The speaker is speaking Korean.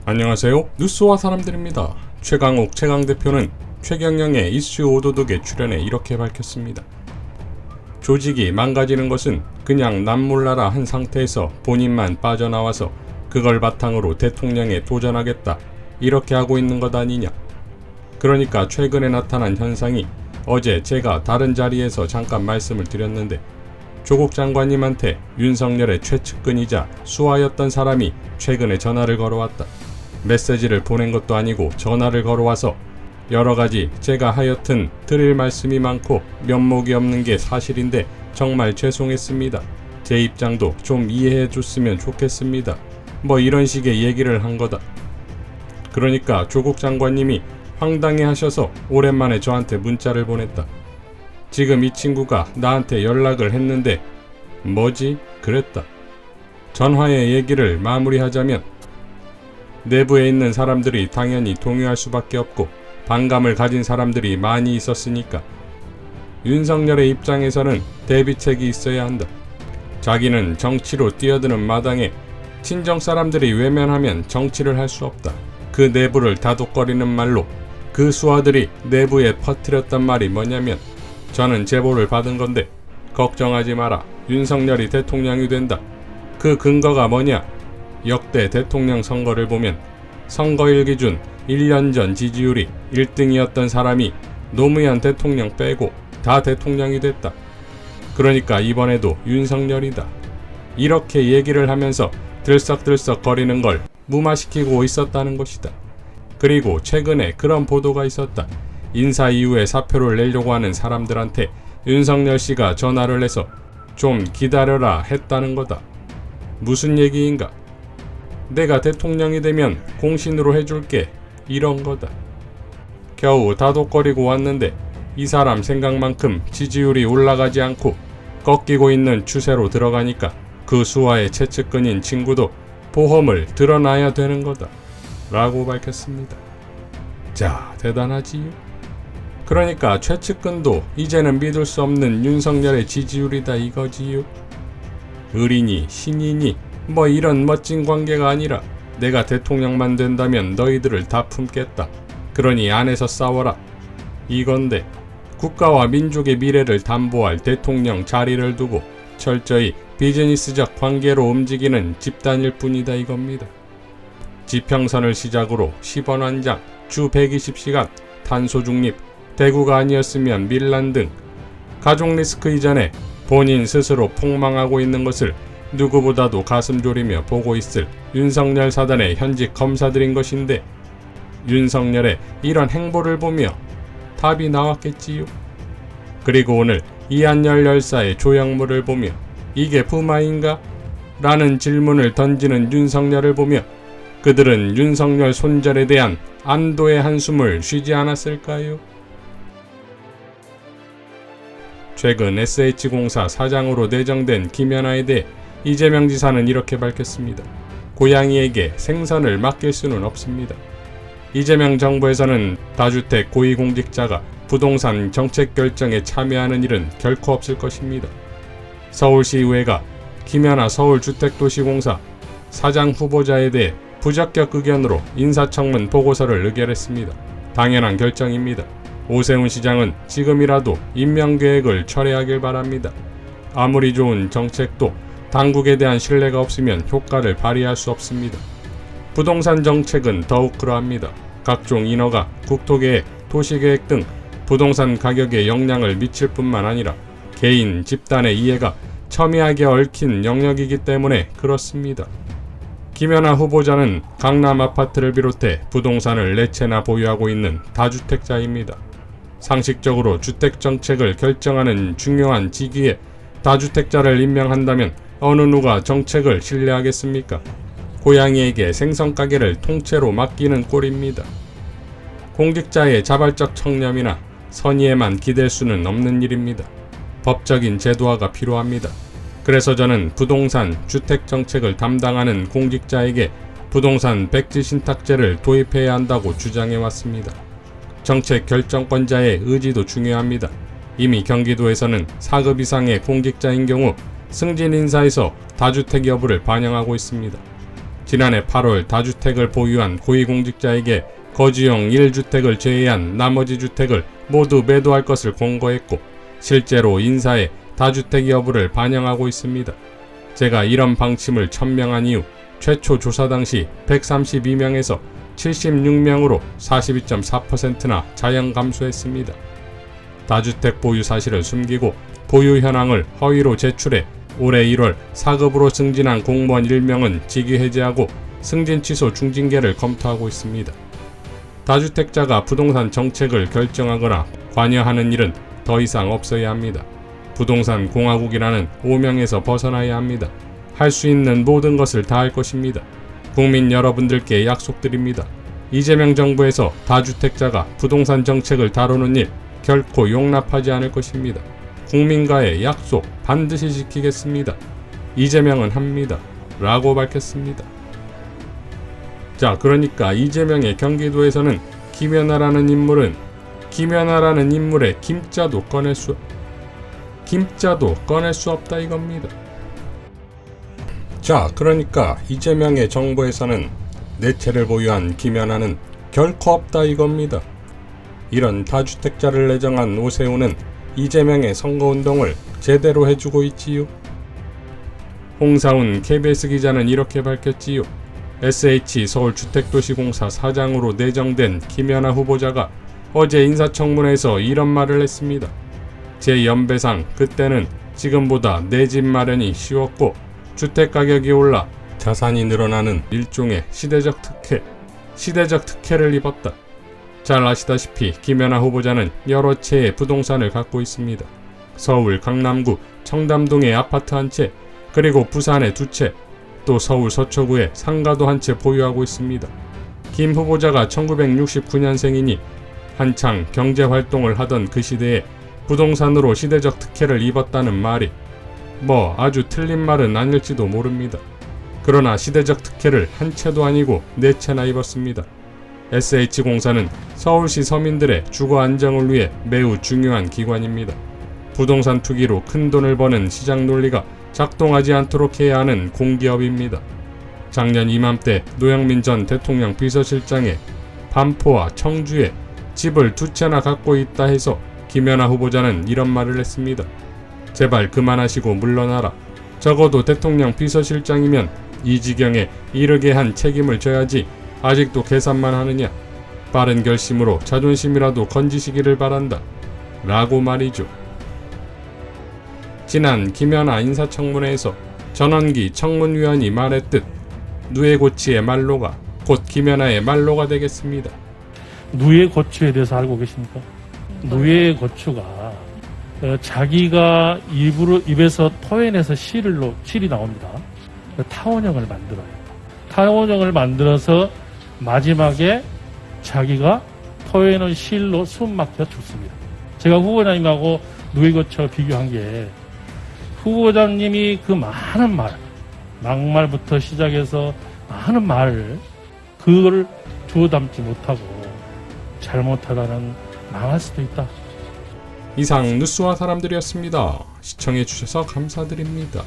안녕하세요. 뉴스와 사람들입니다. 최강욱 최강대표는 최경영의 이슈 오도독에 출연해 이렇게 밝혔습니다. 조직이 망가지는 것은 그냥 남몰라라 한 상태에서 본인만 빠져나와서 그걸 바탕으로 대통령에 도전하겠다 이렇게 하고 있는 것 아니냐. 그러니까 최근에 나타난 현상이 어제 제가 다른 자리에서 잠깐 말씀을 드렸는데 조국 장관님한테 윤석열의 최측근이자 수하였던 사람이 최근에 전화를 걸어왔다. 메시지를 보낸 것도 아니고 전화를 걸어와서 여러가지 제가 하여튼 드릴 말씀이 많고 면목이 없는 게 사실인데 정말 죄송했습니다. 제 입장도 좀 이해해 줬으면 좋겠습니다. 뭐 이런 식의 얘기를 한 거다. 그러니까 조국 장관님이 황당해 하셔서 오랜만에 저한테 문자를 보냈다. 지금 이 친구가 나한테 연락을 했는데 뭐지? 그랬다. 전화의 얘기를 마무리하자면 내부에 있는 사람들이 당연히 동요할 수밖에 없고 반감을 가진 사람들이 많이 있었으니까 윤석열의 입장에서는 대비책이 있어야 한다. 자기는 정치로 뛰어드는 마당에 친정 사람들이 외면하면 정치를 할 수 없다. 그 내부를 다독거리는 말로 그 수하들이 내부에 퍼뜨렸단 말이 뭐냐면 저는 제보를 받은 건데 걱정하지 마라. 윤석열이 대통령이 된다. 그 근거가 뭐냐? 역대 대통령 선거를 보면 선거일 기준 1년 전 지지율이 1등이었던 사람이 노무현 대통령 빼고 다 대통령이 됐다. 그러니까 이번에도 윤석열이다. 이렇게 얘기를 하면서 들썩들썩 거리는 걸 무마시키고 있었다는 것이다. 그리고 최근에 그런 보도가 있었다. 인사 이후에 사표를 내려고 하는 사람들한테 윤석열 씨가 전화를 해서 좀 기다려라 했다는 거다. 무슨 얘기인가? 내가 대통령이 되면 공신으로 해줄게 이런 거다. 겨우 다독거리고 왔는데 이 사람 생각만큼 지지율이 올라가지 않고 꺾이고 있는 추세로 들어가니까 그 수하의 최측근인 친구도 보험을 들어놔야 되는 거다 라고 밝혔습니다. 자, 대단하지요? 그러니까 최측근도 이제는 믿을 수 없는 윤석열의 지지율이다 이거지요. 을이니 신이니 뭐 이런 멋진 관계가 아니라 내가 대통령만 된다면 너희들을 다 품겠다. 그러니 안에서 싸워라. 이건데 국가와 민족의 미래를 담보할 대통령 자리를 두고 철저히 비즈니스적 관계로 움직이는 집단일 뿐이다 이겁니다. 지평선을 시작으로 10원 한 장, 주 120시간, 탄소 중립, 대구가 아니었으면 밀란 등 가족 리스크 이전에 본인 스스로 폭망하고 있는 것을 누구보다도 가슴 졸이며 보고 있을 윤석열 사단의 현직 검사들인 것인데 윤석열의 이런 행보를 보며 답이 나왔겠지요. 그리고 오늘 이한열 열사의 조형물을 보며 이게 부마인가? 라는 질문을 던지는 윤석열을 보며 그들은 윤석열 손절에 대한 안도의 한숨을 쉬지 않았을까요? 최근 SH공사 사장으로 내정된 김연아에 대해 이재명 지사는 이렇게 밝혔습니다. 고양이에게 생선을 맡길 수는 없습니다. 이재명 정부에서는 다주택 고위공직자가 부동산 정책 결정에 참여하는 일은 결코 없을 것입니다. 서울시의회가 김연아 서울주택도시공사 사장 후보자에 대해 부적격 의견으로 인사청문 보고서를 의결했습니다. 당연한 결정입니다. 오세훈 시장은 지금이라도 임명계획을 철회하길 바랍니다. 아무리 좋은 정책도 당국에 대한 신뢰가 없으면 효과를 발휘할 수 없습니다. 부동산 정책은 더욱 그러합니다. 각종 인허가, 국토계획, 도시계획 등 부동산 가격에 영향을 미칠 뿐만 아니라 개인, 집단의 이해가 첨예하게 얽힌 영역이기 때문에 그렇습니다. 김연아 후보자는 강남 아파트를 비롯해 부동산을 4채나 보유하고 있는 다주택자입니다. 상식적으로 주택정책을 결정하는 중요한 직위에 다주택자를 임명한다면 어느 누가 정책을 신뢰하겠습니까? 고양이에게 생선가게를 통째로 맡기는 꼴입니다. 공직자의 자발적 청렴이나 선의에만 기댈 수는 없는 일입니다. 법적인 제도화가 필요합니다. 그래서 저는 부동산, 주택정책을 담당하는 공직자에게 부동산 백지신탁제를 도입해야 한다고 주장해왔습니다. 정책 결정권자의 의지도 중요합니다. 이미 경기도에서는 4급 이상의 공직자인 경우 승진 인사에서 다주택 여부를 반영하고 있습니다. 지난해 8월 다주택을 보유한 고위공직자에게 거주용 1주택을 제외한 나머지 주택을 모두 매도할 것을 공고했고 실제로 인사에 다주택 여부를 반영하고 있습니다. 제가 이런 방침을 천명한 이후 최초 조사 당시 132명에서 76명으로 42.4%나 자연 감소했습니다. 다주택 보유 사실을 숨기고 보유 현황을 허위로 제출해 올해 1월 4급으로 승진한 공무원 1명은 직위 해제하고 승진 취소 중징계를 검토하고 있습니다. 다주택자가 부동산 정책을 결정하거나 관여하는 일은 더 이상 없어야 합니다. 부동산 공화국이라는 오명에서 벗어나야 합니다. 할 수 있는 모든 것을 다할 것입니다. 국민 여러분들께 약속드립니다. 이재명 정부에서 다주택자가 부동산 정책을 다루는 일 결코 용납하지 않을 것입니다. 국민과의 약속 반드시 지키겠습니다. 이재명은 합니다. 라고 밝혔습니다. 자, 그러니까 이재명의 경기도에서는 김연아라는 인물의 김자도 꺼낼 수 없다 이겁니다. 자, 그러니까 이재명의 정부에서는 네 채를 보유한 김연아는 결코 없다 이겁니다. 이런 다주택자를 내정한 오세훈은 이재명의 선거운동을 제대로 해주고 있지요. 홍사훈 KBS 기자는 이렇게 밝혔지요. SH 서울주택도시공사 사장으로 내정된 김연아 후보자가 어제 인사청문회에서 이런 말을 했습니다. 제 연배상 그때는 지금보다 내 집 마련이 쉬웠고 주택가격이 올라 자산이 늘어나는 일종의 시대적 특혜를 입었다. 잘 아시다시피 김연아 후보자는 여러 채의 부동산을 갖고 있습니다. 서울 강남구 청담동에 아파트 한 채, 그리고 부산에 2채, 또 서울 서초구에 상가도 한 채 보유하고 있습니다. 김 후보자가 1969년생이니 한창 경제활동을 하던 그 시대에 부동산으로 시대적 특혜를 입었다는 말이 아주 틀린 말은 아닐지도 모릅니다. 그러나 시대적 특혜를 한 채도 아니고 4채나 입었습니다. SH공사는 서울시 서민들의 주거 안정을 위해 매우 중요한 기관입니다. 부동산 투기로 큰 돈을 버는 시장 논리가 작동하지 않도록 해야 하는 공기업입니다. 작년 이맘때 노영민 전 대통령 비서실장의 반포와 청주에 집을 2채나 갖고 있다 해서 김연아 후보자는 이런 말을 했습니다. 제발 그만하시고 물러나라. 적어도 대통령 비서실장이면 이 지경에 이르게 한 책임을 져야지 아직도 계산만 하느냐. 빠른 결심으로 자존심이라도 건지시기를 바란다. 라고 말이죠. 지난 김연아 인사청문회에서 전원기 청문위원이 말했듯 누에고치의 말로가 곧 김연아의 말로가 되겠습니다. 누에고추에 대해서 알고 계십니까? 누에고추가 자기가 입에서 토해내서 실이 나옵니다. 타원형을 만들어요. 타원형을 만들어서 마지막에 자기가 토해놓은 실로 숨 막혀 죽습니다. 제가 후보자님하고 누에고추와 비교한 게 후보자님이 그 많은 말, 막말부터 시작해서 많은 말을 그걸 주워 담지 못하고 잘못하다는 망할 수도 있다. 이상 뉴스와 사람들이었습니다. 시청해주셔서 감사드립니다.